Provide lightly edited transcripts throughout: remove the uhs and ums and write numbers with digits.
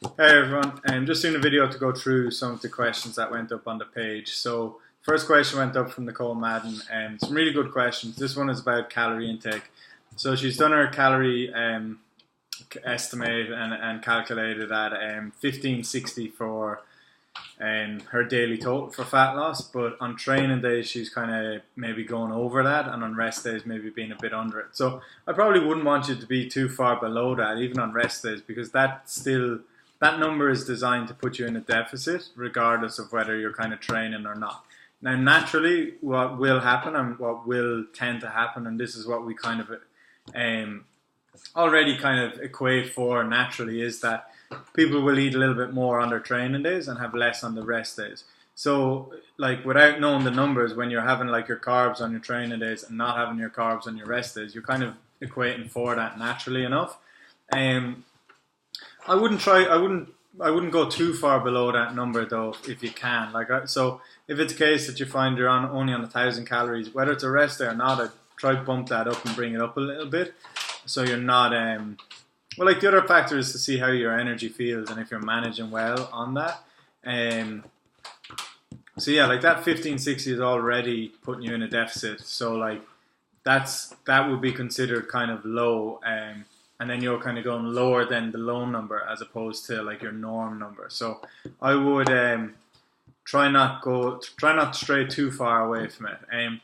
Hey everyone, I'm just doing a video to go through some of the questions that went up on the page. So, first question went up from Nicole Madden, and some really good questions. This one is about calorie intake. So she's done her calorie estimate and calculated at 1560 for her daily total for fat loss. But on training days, she's kind of maybe going over that, and on rest days, maybe being a bit under it. So I probably wouldn't want you to be too far below that, even on rest days, because that number is designed to put you in a deficit regardless of whether you're kind of training or not. Now, naturally, what will happen and what will tend to happen, and this is what we kind of already kind of equate for naturally, is that people will eat a little bit more on their training days and have less on the rest days. So, like, without knowing the numbers, when you're having like your carbs on your training days and not having your carbs on your rest days, you're kind of equating for that naturally enough. I wouldn't go too far below that number though, if you can. So if it's a case that you find you're only on 1,000 calories, whether it's a rest day or not, I'd try to bump that up and bring it up a little bit, so you're not. Well, like the other factor is to see how your energy feels and if you're managing well on that. So yeah, like that 1560 is already putting you in a deficit. So like that would be considered kind of low. And then you're kind of going lower than the low number as opposed to like your norm number. So I would try not to stray too far away from it.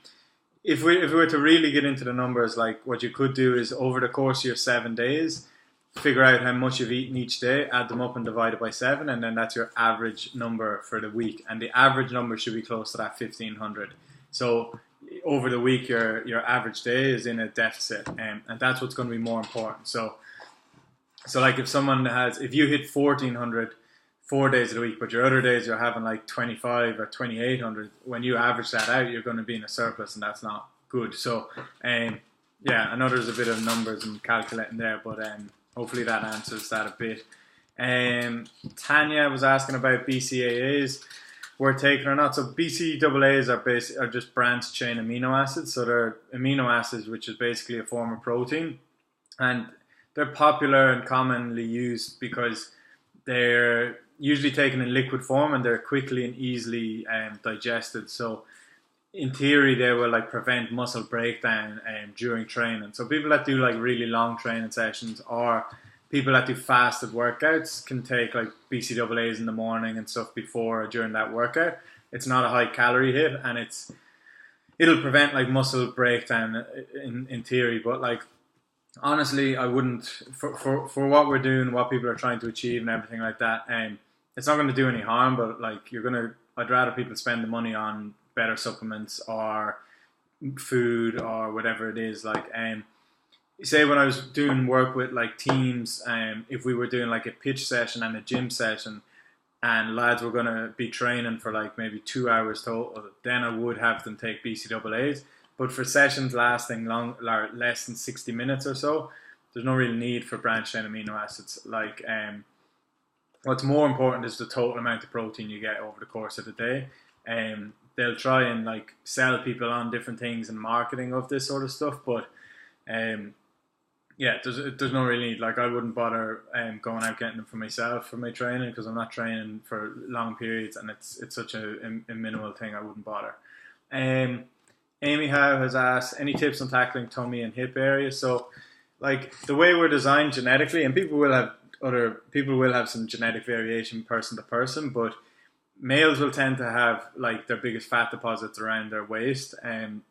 If we were to really get into the numbers, like what you could do is over the course of your 7 days, figure out how much you've eaten each day, add them up and divide it by 7, and then that's your average number for the week. And the average number should be close to that 1,500. So over the week, your average day is in a deficit, and that's what's going to be more important. So like if you hit 1,400 4 days of the week, but your other days you're having like 25 or 2,800, when you average that out, you're going to be in a surplus, and that's not good. So yeah, I know there's a bit of numbers and calculating there, but hopefully that answers that a bit. Tanya was asking about BCAAs. We're taken or not. So BCAAs are just branched chain amino acids. So they're amino acids, which is basically a form of protein, and they're popular and commonly used because they're usually taken in liquid form and they're quickly and easily digested. So in theory, they will like prevent muscle breakdown during training. So people that do like really long training sessions, or people that do fasted workouts, can take like BCAAs in the morning and stuff before or during that workout. It's not a high calorie hit, and it'll prevent like muscle breakdown in theory. But like honestly, I wouldn't, for what we're doing, what people are trying to achieve and everything like that. It's not going to do any harm, but like I'd rather people spend the money on better supplements or food or whatever it is. Like say when I was doing work with like teams, if we were doing like a pitch session and a gym session, and lads were going to be training for like maybe 2 hours total, then I would have them take BCAAs. But for sessions lasting less than 60 minutes or so, there's no real need for branched chain amino acids. Like what's more important is the total amount of protein you get over the course of the day. They'll try and like sell people on different things and marketing of this sort of stuff, but yeah, there's no real need. Like I wouldn't bother going out getting them for myself for my training, because I'm not training for long periods, and it's such a minimal thing. I wouldn't bother. Amy Howe has asked, any tips on tackling tummy and hip area? So like the way we're designed genetically, and people will have some genetic variation person to person, but males will tend to have like their biggest fat deposits around their waist, in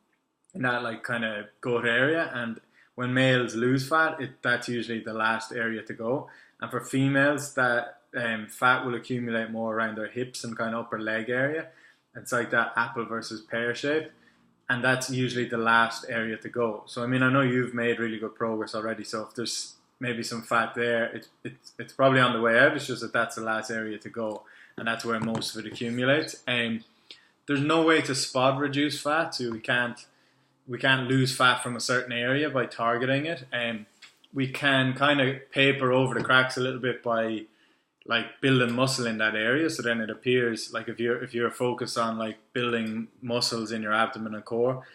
that like kind of gut area. And when males lose fat, that's usually the last area to go. And for females, that fat will accumulate more around their hips and kind of upper leg area. It's like that apple versus pear shape, and that's usually the last area to go. So I mean, I know you've made really good progress already, so if there's maybe some fat there, it's probably on the way out. It's just that that's the last area to go, and that's where most of it accumulates. There's no way to spot reduce fat, so we can't lose fat from a certain area by targeting it. We can kind of paper over the cracks a little bit by like building muscle in that area, so then it appears like if you're focused on like building muscles in your abdomen and core,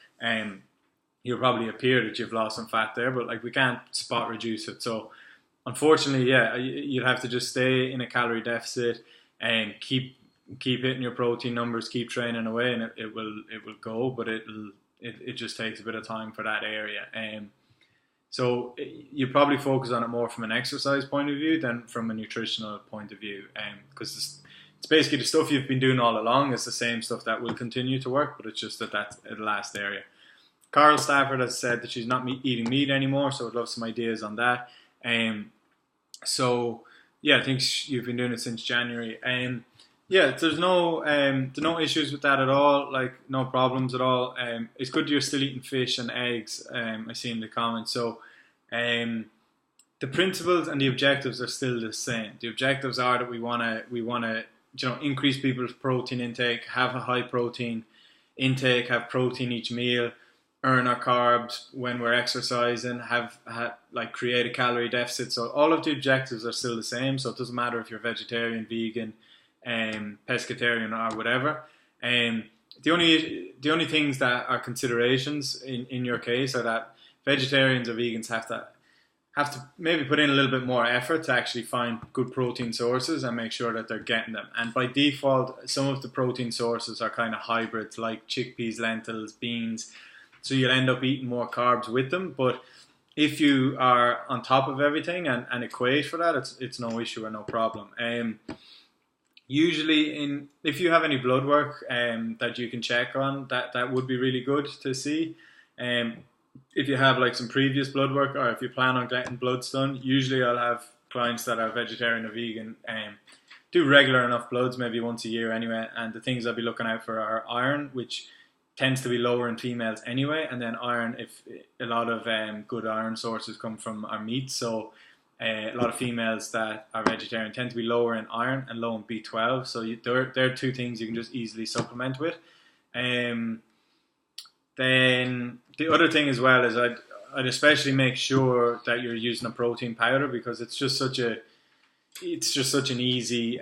you'll probably appear that you've lost some fat there, but like we can't spot reduce it. So unfortunately, yeah, you'd have to just stay in a calorie deficit and keep hitting your protein numbers, keep training away, and it will go, but it just takes a bit of time for that area. So you probably focus on it more from an exercise point of view than from a nutritional point of view, because it's basically the stuff you've been doing all along. It's the same stuff that will continue to work, but it's just that's the last area. Carl Stafford has said that she's not eating meat anymore, so I'd love some ideas on that. So yeah, I think you've been doing it since January. Yeah, there's no issues with that at all. Like no problems at all. It's good you're still eating fish and eggs. I see in the comments. So, the principles and the objectives are still the same. The objectives are that we wanna increase people's protein intake, have a high protein intake, have protein each meal, earn our carbs when we're exercising, have create a calorie deficit. So all of the objectives are still the same. So it doesn't matter if you're vegetarian, vegan, pescatarian or whatever. The only things that are considerations in your case are that vegetarians or vegans have to maybe put in a little bit more effort to actually find good protein sources and make sure that they're getting them. And by default, some of the protein sources are kind of hybrids, like chickpeas, lentils, beans. So you'll end up eating more carbs with them. But if you are on top of everything and equate for that, it's no issue or no problem. Usually, if you have any blood work that you can check on, that would be really good to see. If you have like some previous blood work, or if you plan on getting bloods done, usually I'll have clients that are vegetarian or vegan do regular enough bloods, maybe once a year anyway. And the things I'll be looking out for are iron, which tends to be lower in females anyway, and then iron, if a lot of good iron sources come from our meat. So a lot of females that are vegetarian tend to be lower in iron and low in B12. So there are two things you can just easily supplement with. Then the other thing as well is I'd especially make sure that you're using a protein powder, because it's just such an easy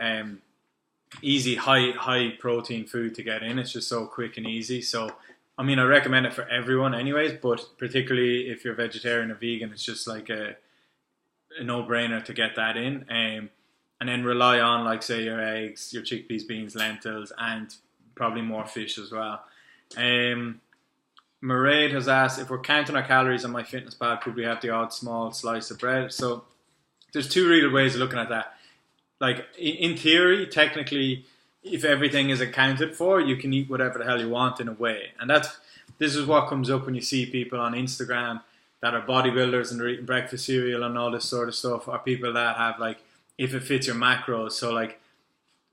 high protein food to get in. It's just so quick and easy. So I mean, I recommend it for everyone anyways, but particularly if you're vegetarian or vegan, it's just like a no-brainer to get that in, and then rely on, like, say, your eggs, your chickpeas, beans, lentils, and probably more fish as well. Mairead has asked, if we're counting our calories on MyFitnessPal, could we have the odd small slice of bread? So there's two real ways of looking at that. Like, in theory, technically, if everything is accounted for, you can eat whatever the hell you want in a way. And this is what comes up when you see people on Instagram that are bodybuilders and they're eating breakfast cereal and all this sort of stuff, or people that have, like, if it fits your macros. So, like,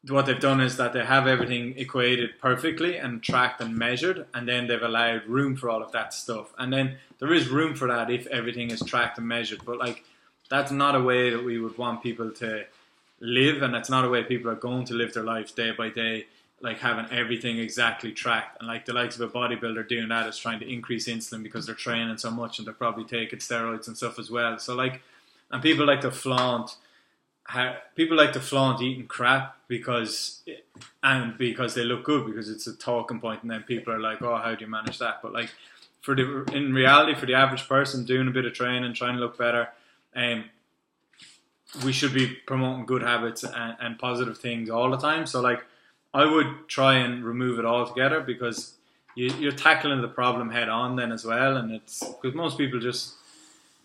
what they've done is that they have everything equated perfectly and tracked and measured, and then they've allowed room for all of that stuff. And then there is room for that if everything is tracked and measured. But, like, that's not a way that we would want people to live, and that's not a way people are going to live their life day by day, like having everything exactly tracked. And like the likes of a bodybuilder doing that is trying to increase insulin because they're training so much and they're probably taking steroids and stuff as well. So like, and people like to flaunt eating crap because they look good, because it's a talking point, and then people are like, oh, how do you manage that? But like, in reality, for the average person doing a bit of training, trying to look better, we should be promoting good habits and positive things all the time. So like, I would try and remove it altogether, because you're tackling the problem head on then as well. And it's because most people just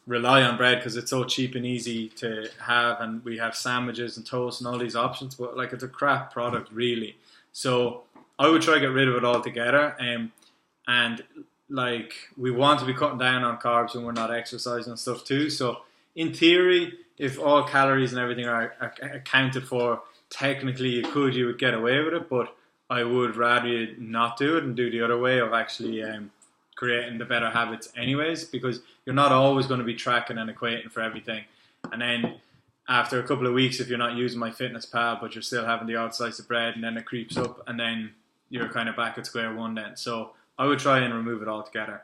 rely on bread because it's so cheap and easy to have, and we have sandwiches and toast and all these options, but like, it's a crap product really. So I would try to get rid of it altogether. And like, we want to be cutting down on carbs when we're not exercising and stuff too. So in theory, if all calories and everything are accounted for, technically you would get away with it, but I would rather you not do it and do the other way of actually creating the better habits anyways, because you're not always going to be tracking and equating for everything. And then after a couple of weeks, if you're not using MyFitnessPal, but you're still having the odd slice of bread, and then it creeps up, and then you're kind of back at square one then. So I would try and remove it altogether.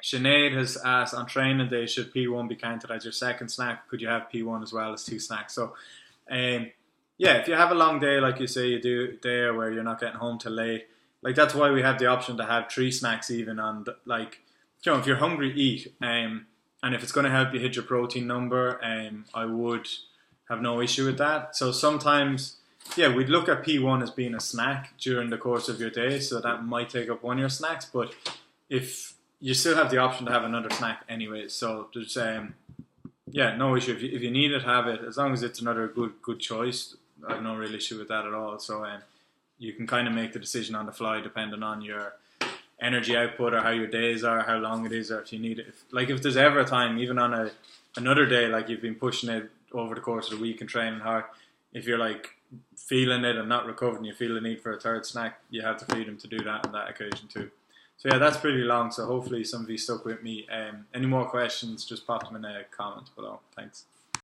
Sinead has asked, on training day, should P1 be counted as your second snack? Could you have P1 as well as two snacks? So, yeah, if you have a long day, like you say you do there, where you're not getting home till late, like, that's why we have the option to have 3 snacks even on, like, you know, if you're hungry, eat. And and if it's going to help you hit your protein number, I would have no issue with that. So sometimes, yeah, we'd look at P1 as being a snack during the course of your day, so that might take up one of your snacks, but if you still have the option to have another snack anyway, so there's yeah, no issue. If you need it, have it. As long as it's another good choice, I have no real issue with that at all. So you can kind of make the decision on the fly depending on your energy output or how your days are, how long it is, or if you need it. If there's ever a time, even on another day, like you've been pushing it over the course of the week and training hard, if you're like feeling it and not recovering, you feel the need for a third snack, you have to feed them to do that on that occasion too. So yeah, that's pretty long. So hopefully some of you stuck with me. Any more questions, just pop them in a comment below. Thanks.